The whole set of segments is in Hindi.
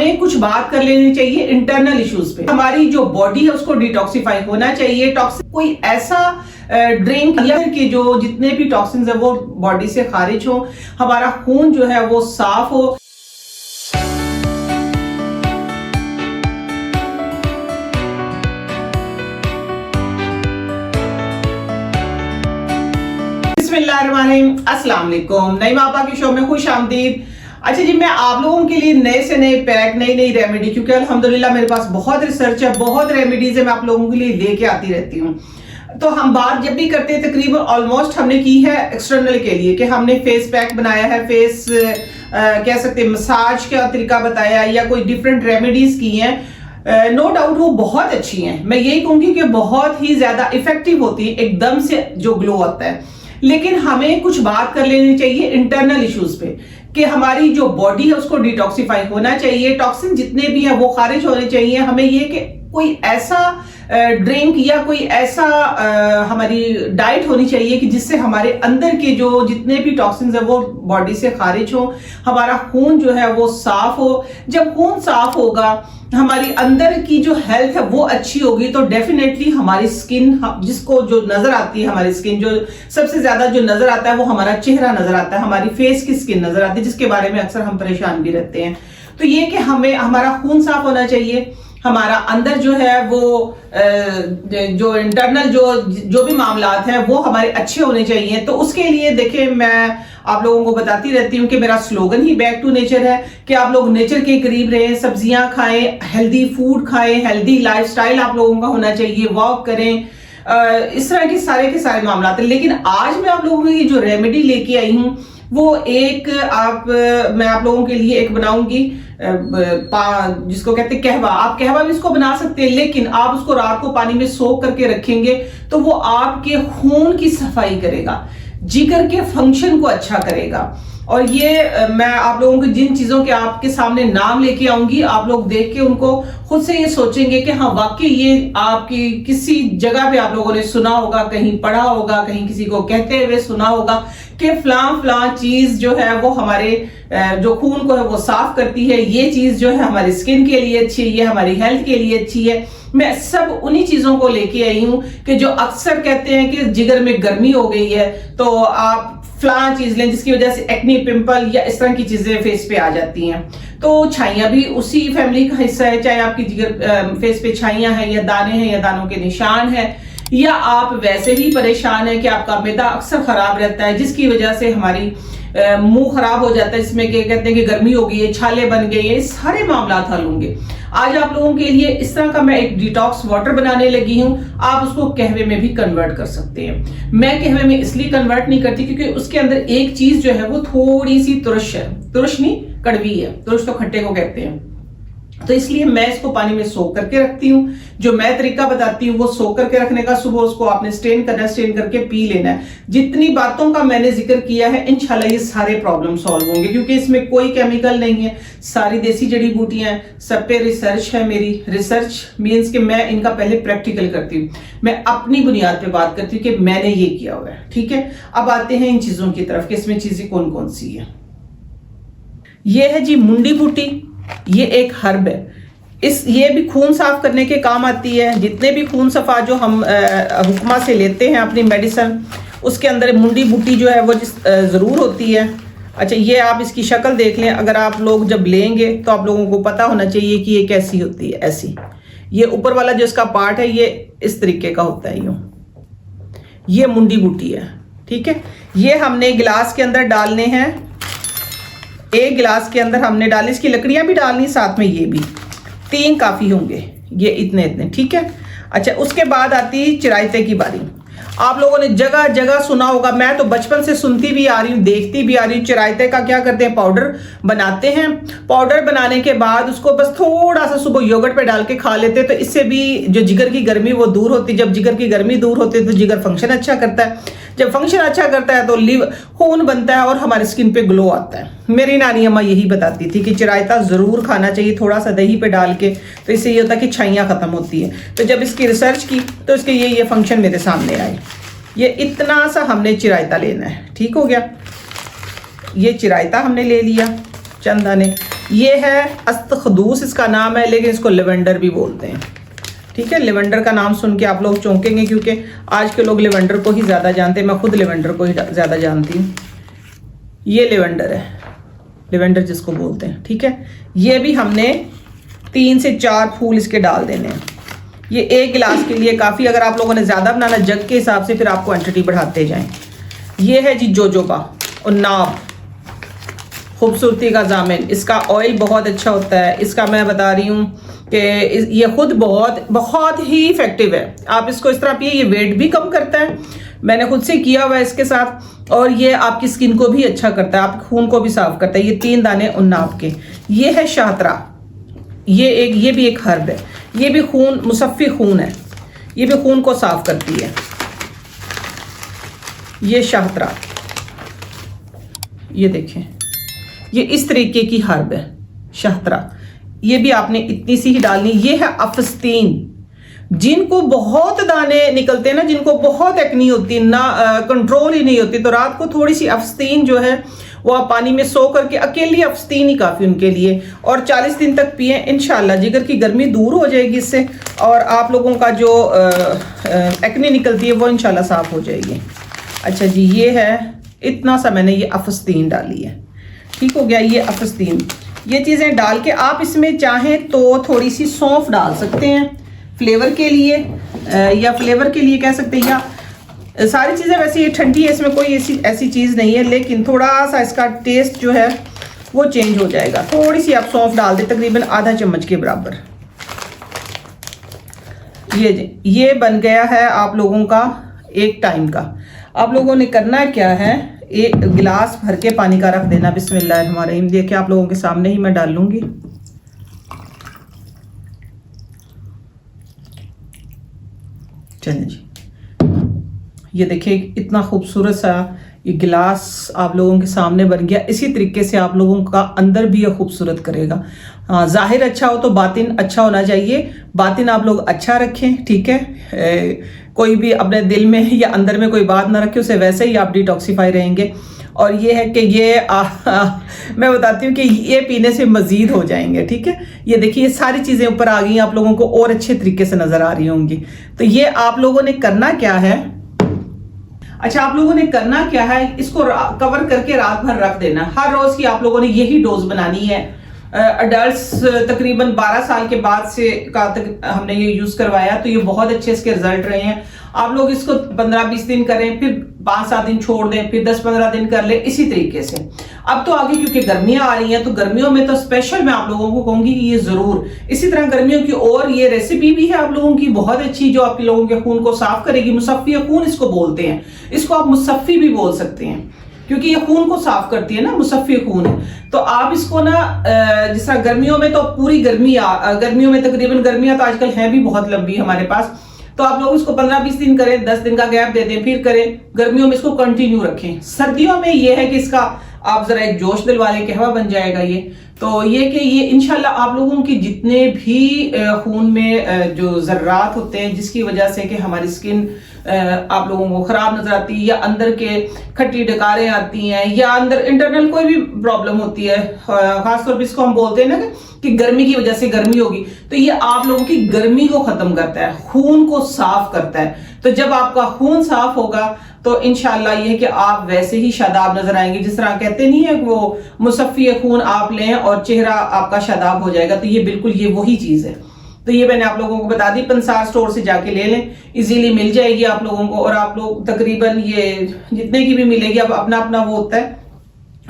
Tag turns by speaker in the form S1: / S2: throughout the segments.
S1: हमें कुछ बात कर लेनी चाहिए इंटरनल इश्यूज पे। हमारी जो बॉडी है उसको डिटॉक्सिफाई होना चाहिए। टॉक्सिन कोई ऐसा ड्रिंक या कि जो जितने भी टॉक्सिन्स है वो बॉडी से खारिज हो, हमारा खून जो है वो साफ हो। बिस्मिल्लाहिर्रहमानिर्रहीम, अस्सलाम वालेकुम। नई मापा के शो में खुश आमदीद। अच्छा जी, मैं आप लोगों के लिए नए से नए पैक, नई नई रेमेडी, क्योंकि अल्हम्दुलिल्लाह मेरे पास बहुत रिसर्च है, बहुत रेमेडीज है, मैं आप लोगों के लिए लेके आती रहती हूँ। तो हम बात जब भी करते हैं तकरीबन ऑलमोस्ट हमने की है एक्सटर्नल के लिए, कि हमने फेस पैक बनाया है, फेस कह सकते हैं मसाज का तरीका बताया या कोई डिफरेंट रेमेडीज की हैं। नो डाउट वो बहुत अच्छी हैं, मैं यही कहूंगी कि बहुत ही ज्यादा इफेक्टिव होती है, एकदम से जो ग्लो आता है। लेकिन हमें कुछ बात कर लेनी चाहिए इंटरनल इश्यूज पे, कि हमारी जो बॉडी है उसको डिटॉक्सिफाई होना चाहिए, टॉक्सिन जितने भी हैं वो खारिज होने चाहिए। हमें ये कि कोई ऐसा ड्रिंक या कोई ऐसा हमारी डाइट होनी चाहिए कि जिससे हमारे अंदर के जो जितने भी टॉक्सिन्स है वो बॉडी से खारिज हो, हमारा खून जो है वो साफ हो। जब खून साफ होगा, हमारी अंदर की जो हेल्थ है वो अच्छी होगी, तो डेफिनेटली हमारी स्किन, जिसको जो नजर आती है, हमारी स्किन जो सबसे ज्यादा जो नजर आता है वो हमारा चेहरा नजर आता है, हमारी फेस की स्किन नजर आती है, जिसके बारे में अक्सर हम परेशान भी रहते हैं। तो ये कि हमें हमारा खून साफ होना चाहिए, हमारा अंदर जो है वो जो इंटरनल जो भी मामलात हैं वो हमारे अच्छे होने चाहिए। तो उसके लिए देखिए, मैं आप लोगों को बताती रहती हूँ कि मेरा स्लोगन ही बैक टू नेचर है, कि आप लोग नेचर के करीब रहें, सब्जियां खाएं, हेल्दी फूड खाएं, हेल्दी लाइफस्टाइल आप लोगों का होना चाहिए, वॉक करें, इस तरह के सारे मामलात हैं। लेकिन आज मैं आप लोगों की जो रेमेडी लेके आई हूँ वो मैं आप लोगों के लिए एक बनाऊंगी, जिसको कहते हैं कहवा। आप कहवा भी इसको बना सकते हैं, लेकिन आप उसको रात को पानी में सोख करके रखेंगे तो वो आपके खून की सफाई करेगा, जिगर के फंक्शन को अच्छा करेगा। और ये मैं आप लोगों को जिन चीजों के आपके सामने नाम लेके आऊंगी, आप लोग देख के उनको खुद से ये सोचेंगे कि हाँ वाकई ये आपकी किसी जगह पे आप लोगों ने सुना होगा, कहीं पढ़ा होगा, कहीं किसी को कहते हुए सुना होगा कि फलां चीज जो है वो हमारे जो खून को है वो साफ करती है, ये चीज जो है हमारी स्किन के लिए अच्छी है, ये हमारी हेल्थ के लिए अच्छी है। मैं सब उन्हीं चीजों को लेके आई हूं कि जो अक्सर कहते हैं कि जिगर में गर्मी हो गई है तो आप फलां चीज लें, जिसकी वजह से एक्ने, पिंपल या इस तरह की चीजें फेस पे आ जाती हैं। तो छाइयां भी उसी फैमिली का हिस्सा है, चाहे आपकी जिगर फेस पे छाइयां हैं या दाने हैं या दानों के निशान है, या आप वैसे ही परेशान है कि आपका मैदा अक्सर खराब रहता है, जिसकी वजह से हमारी मुंह खराब हो जाता है, जिसमें कहते हैं कि गर्मी हो गई है, छाले बन गए, ये सारे मामला हल होंगे। आज आप लोगों के लिए इस तरह का मैं एक डिटॉक्स वाटर बनाने लगी हूं। आप उसको कहवे में भी कन्वर्ट कर सकते हैं। मैं कहवे में इसलिए कन्वर्ट नहीं करती क्योंकि उसके अंदर एक चीज जो है वो थोड़ी सी तुरश है, तुरश नहीं कड़वी है, तुरश तो खट्टे को कहते हैं, तो इसलिए मैं इसको पानी में सोख करके रखती हूँ। जो मैं तरीका बताती हूँ वो सोख करके रखने का, सुबह उसको आपने स्ट्रेन करना, स्ट्रेन करके पी लेना है। जितनी बातों का मैंने जिक्र किया है इंशाल्लाह ये सारे प्रॉब्लम सॉल्व होंगे, क्योंकि इसमें कोई केमिकल नहीं है, सारी देसी जड़ी बूटियां हैं, सब पे रिसर्च है। मेरी रिसर्च मीन्स कि मैं इनका पहले प्रैक्टिकल करती हूँ, मैं अपनी बुनियाद पे बात करती हूँ कि मैंने ये किया हुआ है। ठीक है, अब आते हैं इन चीजों की तरफ कि इसमें चीजें कौन कौन सी है। ये है जी मुंडी बूटी, ये एक हर्ब है। ये भी खून साफ करने के काम आती है। जितने भी खून सफा जो हम हुक्मा से लेते हैं अपनी मेडिसिन, उसके अंदर मुंडी बूटी जो है वो ज़रूर होती है। अच्छा, ये आप इसकी शक्ल देख लें, अगर आप लोग जब लेंगे तो आप लोगों को पता होना चाहिए कि ये कैसी होती है। ऐसी, ये ऊपर वाला जो इसका पार्ट है ये इस तरीके का होता है, यूँ, ये मुंडी बूटी है। ठीक है, ये हमने गिलास के अंदर डालने हैं, एक गिलास के अंदर हमने डाली, इसकी लकड़ियां भी डालनी साथ में, ये भी 3 काफी होंगे, ये इतने। ठीक है, अच्छा, उसके बाद आती है चिरायते की बारी। आप लोगों ने जगह जगह सुना होगा, मैं तो बचपन से सुनती भी आ रही हूँ, देखती भी आ रही हूँ। चिरायते का क्या करते हैं, पाउडर बनाते हैं। पाउडर बनाने के बाद उसको बस थोड़ा सा सुबह योगर्ट पे डाल के खा लेते हैं, तो इससे भी जो जिगर की गर्मी वो दूर होती है। जब जिगर की गर्मी दूर होती है तो जिगर फंक्शन अच्छा करता है, जब फंक्शन अच्छा करता है तो खून बनता है और हमारी स्किन पे ग्लो आता है। मेरी नानी अम्मा यही बताती थी कि चिरायता जरूर खाना चाहिए, थोड़ा सा दही पे डाल के, तो इससे ये होता है कि छाइयाँ खत्म होती है। तो जब इसकी रिसर्च की तो इसके ये फंक्शन मेरे सामने आए। ये इतना सा हमने चिरायता लेना है। ठीक हो गया, ये चिरायता हमने ले लिया, चंद दाने। ये है अस्तखदूस इसका नाम है, लेकिन इसको लेवेंडर भी बोलते हैं। ठीक है, लेवेंडर का नाम सुन के आप लोग चौंकेंगे क्योंकि आज के लोग लेवेंडर को ही ज़्यादा जानते हैं। मैं खुद लेवेंडर को ही ज़्यादा जानती हूँ। ये लेवेंडर है, लेवेंडर जिसको बोलते हैं। ठीक है, ये भी हमने 3 से 4 फूल इसके डाल देने हैं। ये 1 गिलास के लिए काफ़ी। अगर आप लोगों ने ज़्यादा बनाना जग के हिसाब से फिर आप क्वांटिटी बढ़ाते जाएं। ये है जी जोजोबा और नाब, खूबसूरती का जामिन। इसका ऑयल बहुत अच्छा होता है। इसका मैं बता रही हूँ कि ये खुद बहुत ही इफेक्टिव है। आप इसको इस तरह पिए, ये वेट भी कम करता है। मैंने खुद से किया हुआ है इसके साथ, और ये आपकी स्किन को भी अच्छा करता है, आपके खून को भी साफ करता है। ये 3 दाने उन्नाब के। ये है शाहतरा, ये भी एक हर्ब है। ये भी खून, मुसफ़्फ़ी खून है, ये भी खून को साफ करती है। ये शाहतरा, ये देखें, ये इस तरीके की हर्ब है शाहतरा। ये भी आपने इतनी सी ही डालनी। ये है अफस्तीन, जिनको बहुत दाने निकलते हैं ना, जिनको बहुत एक्नी होती है ना, कंट्रोल ही नहीं होती, तो रात को थोड़ी सी अफस्तीन जो है वो आप पानी में सो करके, अकेली अफस्तीन ही काफ़ी उनके लिए, और 40 दिन तक पिए। इंशाल्लाह जिगर की गर्मी दूर हो जाएगी इससे, और आप लोगों का जो एक्नी निकलती है वो इंशाल्लाह साफ हो जाएगी। अच्छा जी, ये है, इतना सा मैंने ये अफस्तीन डाली है। ठीक हो गया, ये अफस्तीन। ये चीज़ें डाल के आप इसमें चाहें तो थोड़ी सी सौंफ डाल सकते हैं फ्लेवर के लिए, या फ्लेवर के लिए कह सकते हैं, या सारी चीज़ें वैसे ये ठंडी है, इसमें कोई ऐसी चीज़ नहीं है, लेकिन थोड़ा सा इसका टेस्ट जो है वो चेंज हो जाएगा। थोड़ी सी आप सौंफ डाल दें, तकरीबन आधा चम्मच के बराबर। ये बन गया है आप लोगों का 1 टाइम का। आप लोगों ने करना क्या है, 1 गिलास भर के पानी का रख देना। बिस्मिल्लाहिर्रहमानिर्रहीम। देखिए आप लोगों के सामने ही मैं डाल लूँगी। चलिए जी, ये देखिए इतना खूबसूरत सा ये गिलास आप लोगों के सामने बन गया। इसी तरीके से आप लोगों का अंदर भी ये खूबसूरत करेगा। ज़ाहिर अच्छा हो तो बातिन अच्छा होना चाहिए। बातिन आप लोग अच्छा रखें, ठीक है। कोई भी अपने दिल में या अंदर में कोई बात ना रखे, उसे वैसे ही आप डिटॉक्सीफाई रहेंगे। और ये है कि ये मैं बताती हूँ कि ये पीने से मज़ीद हो जाएंगे। ठीक है, ये देखिए सारी चीज़ें ऊपर आ गई, आप लोगों को और अच्छे तरीके से नज़र आ रही होंगी। तो ये आप लोगों ने करना क्या है, अच्छा आप लोगों ने करना क्या है, इसको कवर करके रात भर रख देना। हर रोज़ की आप लोगों ने यही डोज बनानी है। अडल्ट्स तकरीबन 12 साल के बाद से हमने ये यूज़ करवाया, तो ये बहुत अच्छे इसके रिजल्ट रहे हैं। आप लोग इसको 15-20 दिन करें, फिर 5-7 दिन छोड़ दें, फिर 10-15 दिन कर ले, इसी तरीके से। अब तो आगे क्योंकि गर्मियां आ रही हैं, तो गर्मियों में तो स्पेशल मैं आप लोगों को कहूंगी कि ये जरूर इसी तरह गर्मियों की। और ये रेसिपी भी है आप लोगों की बहुत अच्छी, जो आप लोगों के खून को साफ करेगी। मुसफ़्फ़ी खून इसको बोलते हैं, इसको आप मुसफ़्फ़ी भी बोल सकते हैं, क्योंकि ये खून को साफ करती है ना, मुसफ़्फ़ी खून है। तो आप इसको ना, जिस तरह गर्मियों में तो पूरी गर्मियों में तकरीबन, गर्मियां तो आजकल हैं भी बहुत लंबी हमारे पास, तो आप लोग इसको 15-20 दिन करें, 10 दिन का गैप दे दें, फिर करें। गर्मियों में इसको कंटिन्यू रखें। सर्दियों में ये है कि इसका आप जरा एक जोश दिल वाले कहवा बन जाएगा ये। तो ये कि ये इंशाल्लाह आप लोगों की जितने भी खून में जो ज़र्रात होते हैं, जिसकी वजह से कि हमारी स्किन आप लोगों को खराब नजर आती है, या अंदर के खट्टी डकारें आती हैं, या अंदर इंटरनल कोई भी प्रॉब्लम होती है, खासतौर पर इसको हम बोलते हैं ना कि गर्मी की वजह से गर्मी होगी, तो ये आप लोगों की गर्मी को खत्म करता है, खून को साफ करता है। तो जब आपका खून साफ होगा तो इंशाल्लाह ये है कि आप वैसे ही शादाब नजर आएंगे। जिस तरह कहते नहीं है वो मुसफ़्फ़ी खून आप लें और चेहरा आपका शादाब हो जाएगा, तो ये बिल्कुल ये वही चीज है। तो ये मैंने आप लोगों को बता दी। पंसार स्टोर से जाके ले लें, इजीली मिल जाएगी आप लोगों को। और आप लोग तकरीबन ये जितने की भी मिलेगी, अब अपना अपना वो होता है,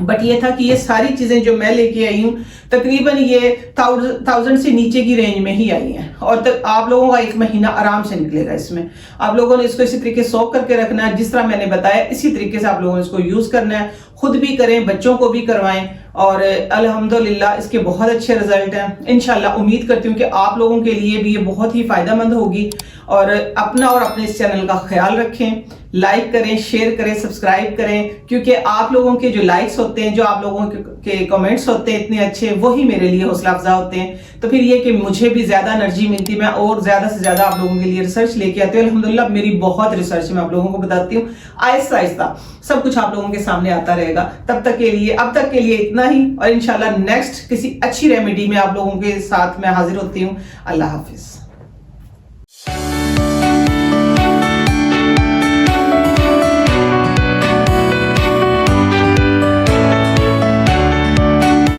S1: बट ये था कि ये सारी चीजें जो मैं लेके आई हूँ तकरीबन ये 1000 से नीचे की रेंज में ही आई हैं। और तक आप लोगों का 1 महीना आराम से निकलेगा इसमें। आप लोगों ने इसको इसी तरीके से सोक करके रखना है, जिस तरह मैंने बताया इसी तरीके से आप लोगों ने इसको यूज करना है। खुद भी करें, बच्चों को भी करवाएं, और अल्हम्दुलिल्लाह इसके बहुत अच्छे रिजल्ट हैं। इंशाल्लाह उम्मीद करती हूँ कि आप लोगों के लिए भी ये बहुत ही फायदेमंद होगी। और अपना और अपने इस चैनल का ख्याल रखें, लाइक करें, शेयर करें, सब्सक्राइब करें, क्योंकि आप लोगों के जो लाइक्स होते हैं, जो आप लोगों के कमेंट्स होते हैं इतने अच्छे, वही मेरे लिए हौसला अफजा होते हैं। तो फिर ये कि मुझे भी ज्यादा एनर्जी मिलती है, मैं और ज्यादा से ज्यादा आप लोगों के लिए रिसर्च लेके आती हूँ। अल्हम्दुलिल्लाह मेरी बहुत रिसर्च मैं आप लोगों को बताती हूँ। आहिस्ता आहिस्ता सब कुछ आप लोगों के सामने आता रहेगा। तब तक के लिए, अब तक के लिए इतना इतना ही, और इंशाल्लाह नेक्स्ट किसी अच्छी रेमेडी में आप लोगों के साथ मैं हाजिर होती हूँ। अल्लाह हाफिज।